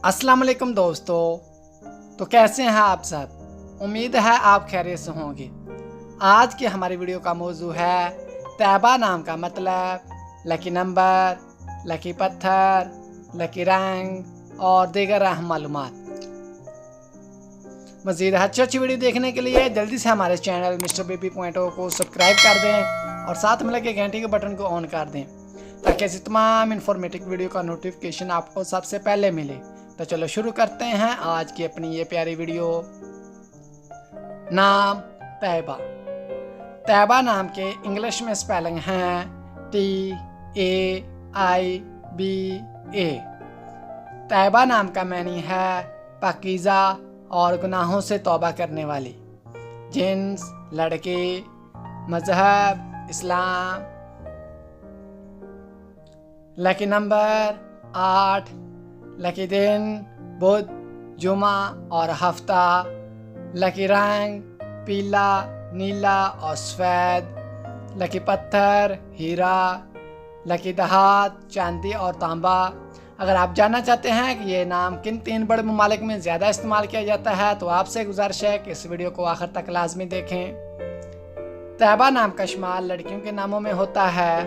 अस्सलाम वालेकुम दोस्तों। तो कैसे हैं आप सब? उम्मीद है आप खैरियत से होंगे। आज की हमारी वीडियो का मौजू है तैयबा नाम का मतलब, लकी नंबर, लकी पत्थर, लकी रंग और दीगर अहम मालूमात। मज़ीद अच्छी वीडियो देखने के लिए जल्दी से हमारे चैनल मिस्टर बेबी पॉइंट को सब्सक्राइब कर दें और साथ में लगे घंटी के बटन को ऑन कर दें ताकि ऐसी तमाम इन्फॉर्मेटिव वीडियो का नोटिफिकेशन आपको सबसे पहले मिले। तो चलो शुरू करते हैं आज की अपनी ये प्यारी वीडियो। नाम तैयबा। तैयबा नाम के इंग्लिश में स्पेलिंग हैं TAIBA। तैयबा नाम का मैनी है पाकीज़ा और गुनाहों से तौबा करने वाली। जिन्स लड़के, मजहब इस्लाम। लकी नंबर 8, लकी दिन बुध, जुमा और हफ्ता। लकी रंग पीला, नीला और सफ़ेद। लकी पत्थर हीरा। लकी दहात चांदी और तांबा। अगर आप जानना चाहते हैं कि ये नाम किन 3 बड़े ममालिक में ज़्यादा इस्तेमाल किया जाता है तो आपसे गुजारिश है कि इस वीडियो को आखिर तक लाजमी देखें। तैयबा नाम का शुमार लड़कियों के नामों में होता है।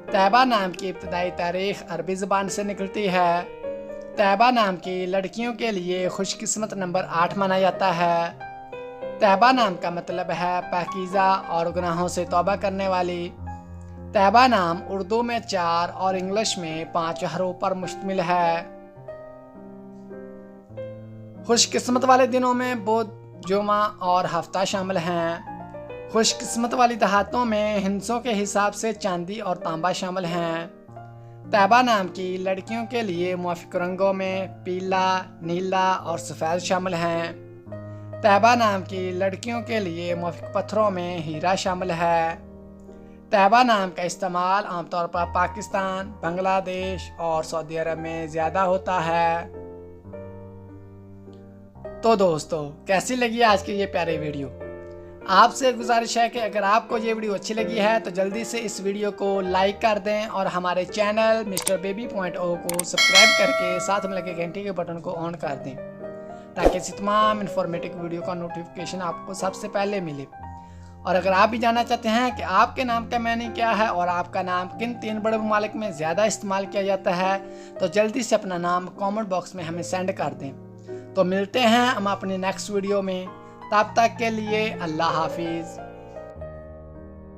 तैयबा नाम की इब्तदाई तारीख अरबी ज़बान से निकलती है। तैयबा नाम की लड़कियों के लिए खुशकिस्मत नंबर 8 माना जाता है। तैयबा नाम का मतलब है पाकीज़ा और गुनाहों से तौबा करने वाली। तैयबा नाम उर्दू में 4 और इंग्लिश में 5 हरूफ पर मुश्तमिल है। खुशकिस्मत वाले दिनों में बुध, जुमा और हफ्ता शामिल हैं। खुशकिस्मत वाली दहातों में हिंसों के हिसाब से चांदी और तांबा शामिल हैं। तैयबा नाम की लड़कियों के लिए मुआफ़िक रंगों में पीला, नीला और सफ़ेद शामिल हैं। तैयबा नाम की लड़कियों के लिए मुआफ़िक पत्थरों में हीरा शामिल है। तैयबा नाम का इस्तेमाल आमतौर पर पाकिस्तान, बांग्लादेश और सऊदी अरब में ज़्यादा होता है। तो दोस्तों, कैसी लगी आज की ये प्यारी वीडियो? आपसे गुजारिश है कि अगर आपको ये वीडियो अच्छी लगी है तो जल्दी से इस वीडियो को लाइक कर दें और हमारे चैनल मिस्टर बेबी पॉइंट को सब्सक्राइब करके साथ में लगे घंटी के बटन को ऑन कर दें ताकि इसी तमाम इन्फॉर्मेटिव वीडियो का नोटिफिकेशन आपको सबसे पहले मिले। और अगर आप भी जानना चाहते हैं कि आपके नाम का मैनी क्या है और आपका नाम किन 3 बड़े ममालिक में ज़्यादा इस्तेमाल किया जाता है तो जल्दी से अपना नाम कमेंट बॉक्स में हमें सेंड कर दें। तो मिलते हैं हम अपनी नेक्स्ट वीडियो में। तब तक के लिए अल्लाह हाफिज़।